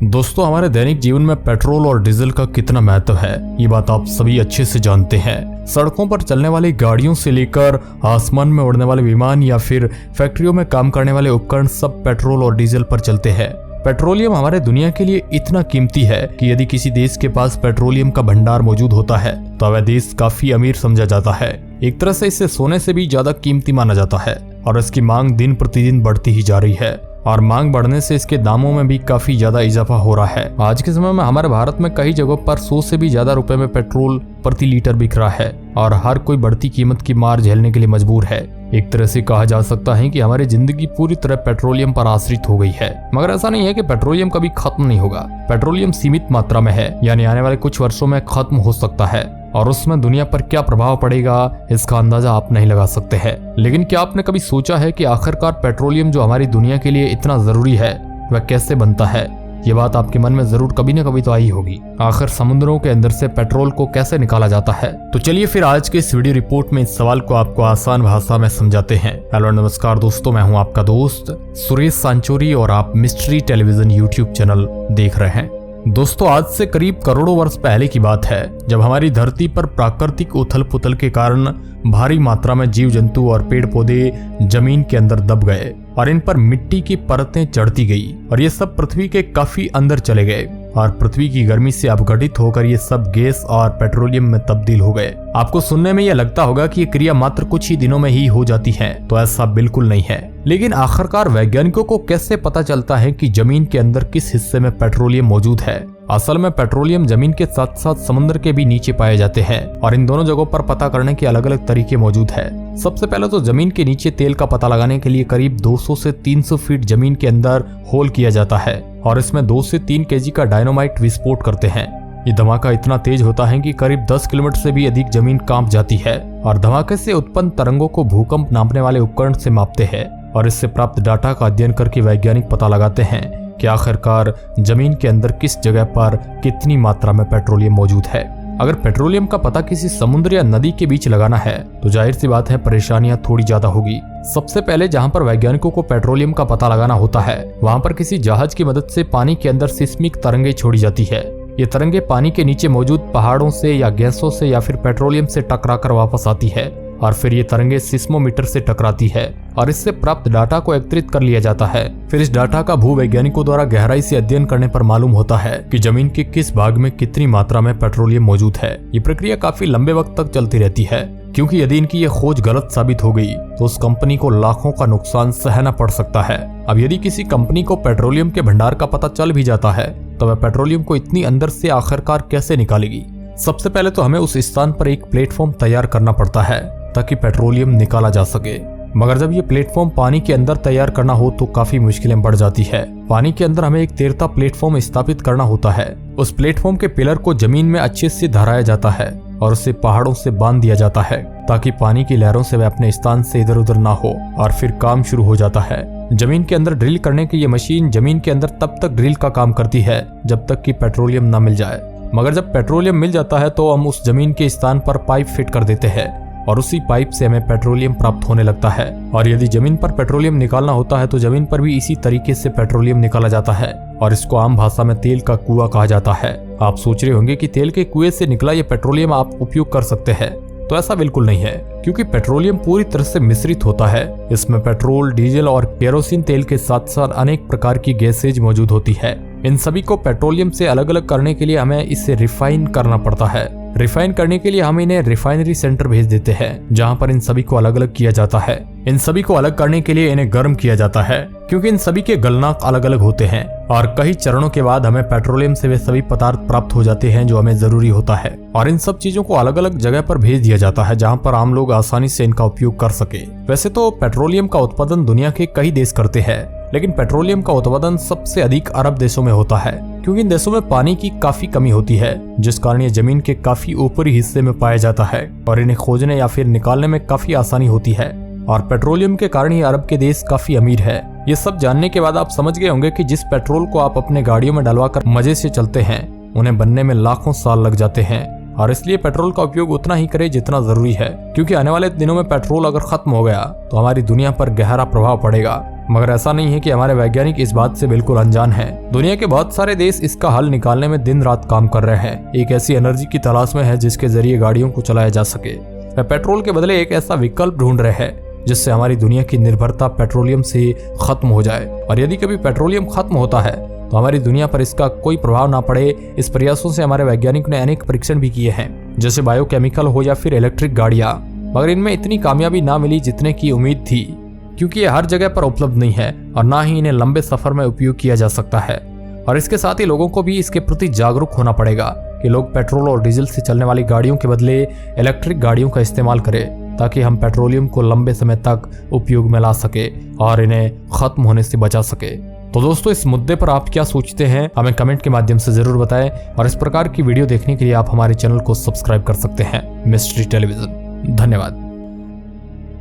दोस्तों, हमारे दैनिक जीवन में पेट्रोल और डीजल का कितना महत्व है, ये बात आप सभी अच्छे से जानते हैं। सड़कों पर चलने वाली गाड़ियों से लेकर आसमान में उड़ने वाले विमान या फिर फैक्ट्रियों में काम करने वाले उपकरण सब पेट्रोल और डीजल पर चलते हैं। पेट्रोलियम हमारे दुनिया के लिए इतना कीमती है कि यदि किसी देश के पास पेट्रोलियम का भंडार मौजूद होता है तो वह देश काफी अमीर समझा जाता है। एक तरह से इसे सोने से भी ज्यादा कीमती माना जाता है और इसकी मांग दिन प्रतिदिन बढ़ती ही जा रही है और मांग बढ़ने से इसके दामों में भी काफी ज्यादा इजाफा हो रहा है। आज के समय में हमारे भारत में कई जगहों पर 100 से भी ज्यादा रुपए में पेट्रोल प्रति लीटर बिक रहा है और हर कोई बढ़ती कीमत की मार झेलने के लिए मजबूर है। एक तरह से कहा जा सकता है कि हमारी जिंदगी पूरी तरह पेट्रोलियम पर आश्रित हो गई है। मगर ऐसा नहीं है कि पेट्रोलियम कभी खत्म नहीं होगा। पेट्रोलियम सीमित मात्रा में है, यानी आने वाले कुछ वर्षों में खत्म हो सकता है और उसमें दुनिया पर क्या प्रभाव पड़ेगा इसका अंदाजा आप नहीं लगा सकते हैं। लेकिन क्या आपने कभी सोचा है कि आखिरकार पेट्रोलियम जो हमारी दुनिया के लिए इतना जरूरी है वह कैसे बनता है? ये बात आपके मन में जरूर कभी न कभी तो आई होगी। आखिर समुद्रों के अंदर से पेट्रोल को कैसे निकाला जाता है? तो चलिए फिर आज के इस वीडियो रिपोर्ट में इस सवाल को आपको आसान भाषा में समझाते हैं। हेलो नमस्कार दोस्तों, मैं हूं आपका दोस्त सुरेश सांचोरी और आप मिस्ट्री टेलीविजन यूट्यूब चैनल देख रहे हैं। दोस्तों, आज से करीब करोड़ों वर्ष पहले की बात है जब हमारी धरती पर प्राकृतिक उथल पुथल के कारण भारी मात्रा में जीव जंतु और पेड़ पौधे जमीन के अंदर दब गए और इन पर मिट्टी की परतें चढ़ती गई और ये सब पृथ्वी के काफी अंदर चले गए और पृथ्वी की गर्मी से अपघटित होकर ये सब गैस और पेट्रोलियम में तब्दील हो गए। आपको सुनने में यह लगता होगा कि ये क्रिया मात्र कुछ ही दिनों में ही हो जाती है, तो ऐसा बिल्कुल नहीं है। लेकिन आखिरकार वैज्ञानिकों को कैसे पता चलता है कि जमीन के अंदर किस हिस्से में पेट्रोलियम मौजूद है? असल में पेट्रोलियम जमीन के साथ साथ समुद्र के भी नीचे पाए जाते हैं और इन दोनों जगहों पर पता करने के अलग अलग तरीके मौजूद है। सबसे पहले तो जमीन के नीचे तेल का पता लगाने के लिए करीब 200 से 300 फीट जमीन के अंदर होल किया जाता है और इसमें 2 से 3 केजी का डायनामाइट विस्फोट करते हैं। ये धमाका इतना तेज होता है कि करीब 10 किलोमीटर से भी अधिक जमीन कांप जाती है और धमाके से उत्पन्न तरंगों को भूकंप नापने वाले उपकरण से मापते हैं और इससे प्राप्त डाटा का अध्ययन करके वैज्ञानिक पता लगाते हैं कि आखिरकार जमीन के अंदर किस जगह पर कितनी मात्रा में पेट्रोलियम मौजूद है। अगर पेट्रोलियम का पता किसी समुद्र या नदी के बीच लगाना है तो जाहिर सी बात है परेशानियां थोड़ी ज्यादा होगी। सबसे पहले जहां पर वैज्ञानिकों को पेट्रोलियम का पता लगाना होता है वहां पर किसी जहाज की मदद से पानी के अंदर सिस्मिक तरंगे छोड़ी जाती है। ये तरंगे पानी के नीचे मौजूद पहाड़ों से या गैसों से या फिर पेट्रोलियम से टकराकर वापस आती है और फिर ये तरंगे सिस्मोमीटर से टकराती है और इससे प्राप्त डाटा को एकत्रित कर लिया जाता है। फिर इस डाटा का भूवैज्ञानिकों द्वारा गहराई से अध्ययन करने पर मालूम होता है कि जमीन के किस भाग में कितनी मात्रा में पेट्रोलियम मौजूद है। ये प्रक्रिया काफी लंबे वक्त तक चलती रहती है, क्योंकि यदि इनकी ये खोज गलत साबित हो गई तो उस कंपनी को लाखों का नुकसान सहना पड़ सकता है। अब यदि किसी कंपनी को पेट्रोलियम के भंडार का पता चल भी जाता है तो वह पेट्रोलियम को इतनी अंदर से आखिरकार कैसे निकालेगी? सबसे पहले तो हमें उस स्थान पर एक प्लेटफॉर्म तैयार करना पड़ता है ताकि पेट्रोलियम निकाला जा सके। मगर जब ये प्लेटफॉर्म पानी के अंदर तैयार करना हो तो काफी मुश्किलें बढ़ जाती है। पानी के अंदर हमें एक तैरता प्लेटफॉर्म स्थापित करना होता है। उस प्लेटफॉर्म के पिलर को जमीन में अच्छे से धराया जाता है और उसे पहाड़ों से बांध दिया जाता है ताकि पानी की लहरों से वह अपने स्थान से इधर उधर ना हो और फिर काम शुरू हो जाता है। जमीन के अंदर ड्रिल करने की ये मशीन जमीन के अंदर तब तक ड्रिल का काम करती है जब तक कि पेट्रोलियम न मिल जाए। मगर जब पेट्रोलियम मिल जाता है तो हम उस जमीन के स्थान पर पाइप फिट कर देते हैं और उसी पाइप से हमें पेट्रोलियम प्राप्त होने लगता है। और यदि जमीन पर पेट्रोलियम निकालना होता है तो जमीन पर भी इसी तरीके से पेट्रोलियम निकाला जाता है और इसको आम भाषा में तेल का कुआं कहा जाता है। आप सोच रहे होंगे कि तेल के कुएं से निकला ये पेट्रोलियम आप उपयोग कर सकते हैं, तो ऐसा बिल्कुल नहीं है, क्योंकि पेट्रोलियम पूरी तरह से मिश्रित होता है। इसमें पेट्रोल, डीजल और केरोसिन तेल के साथ साथ अनेक प्रकार की गैसेज मौजूद होती है। इन सभी को पेट्रोलियम से अलग अलग करने के लिए हमें इसे रिफाइन करना पड़ता है। रिफाइन करने के लिए हम इन्हें रिफाइनरी सेंटर भेज देते हैं जहां पर इन सभी को अलग अलग किया जाता है। इन सभी को अलग करने के लिए इन्हें गर्म किया जाता है, क्योंकि इन सभी के गलनांक अलग अलग होते हैं और कई चरणों के बाद हमें पेट्रोलियम से वे सभी पदार्थ प्राप्त हो जाते हैं जो हमें जरूरी होता है। और इन सब चीजों को अलग अलग जगह पर भेज दिया जाता है जहां पर आम लोग आसानी से इनका उपयोग कर सके। वैसे तो पेट्रोलियम का उत्पादन दुनिया के कई देश करते हैं, लेकिन पेट्रोलियम का उत्पादन सबसे अधिक अरब देशों में होता है, क्योंकि इन देशों में पानी की काफी कमी होती है, जिस कारण ये जमीन के काफी ऊपरी हिस्से में पाया जाता है और इन्हें खोजने या फिर निकालने में काफी आसानी होती है। और पेट्रोलियम के कारण ही अरब के देश काफी अमीर है। ये सब जानने के बाद आप समझ गए होंगे कि जिस पेट्रोल को आप अपने गाड़ियों में डलवाकर मजे से चलते हैं, उन्हें बनने में लाखों साल लग जाते हैं और इसलिए पेट्रोल का उपयोग उतना ही करें जितना जरूरी है, क्योंकि आने वाले दिनों में पेट्रोल अगर खत्म हो गया तो हमारी दुनिया पर गहरा प्रभाव पड़ेगा। मगर ऐसा नहीं है कि हमारे वैज्ञानिक इस बात से बिल्कुल अनजान हैं। दुनिया के बहुत सारे देश इसका हल निकालने में दिन रात काम कर रहे हैं। एक ऐसी एनर्जी की तलाश में है जिसके जरिए गाड़ियों को चलाया जा सके। वे पेट्रोल के बदले एक ऐसा विकल्प ढूंढ रहे हैं जिससे हमारी दुनिया की निर्भरता पेट्रोलियम से खत्म हो जाए। और यदि कभी पेट्रोलियम खत्म होता है तो हमारी दुनिया पर इसका कोई प्रभाव ना पड़े। इस प्रयासों से हमारे वैज्ञानिक ने अनेक परीक्षण भी किए हैं, जैसे बायोकेमिकल हो या फिर इलेक्ट्रिक गाड़ियां, मगर इनमें इतनी कामयाबी ना मिली जितने की उम्मीद थी, क्योंकि ये हर जगह पर उपलब्ध नहीं है और ना ही इन्हें लंबे सफर में उपयोग किया जा सकता है। और इसके साथ ही लोगों को भी इसके प्रति जागरूक होना पड़ेगा कि लोग पेट्रोल और डीजल से चलने वाली गाड़ियों के बदले इलेक्ट्रिक गाड़ियों का इस्तेमाल करें, ताकि हम पेट्रोलियम को लंबे समय तक उपयोग में ला सके और इन्हें खत्म होने से बचा सके। तो दोस्तों, इस मुद्दे पर आप क्या सोचते हैं हमें कमेंट के माध्यम से जरूर बताएं। और इस प्रकार की वीडियो देखने के लिए आप हमारे चैनल को सब्सक्राइब कर सकते हैं मिस्ट्री टेलीविजन। धन्यवाद।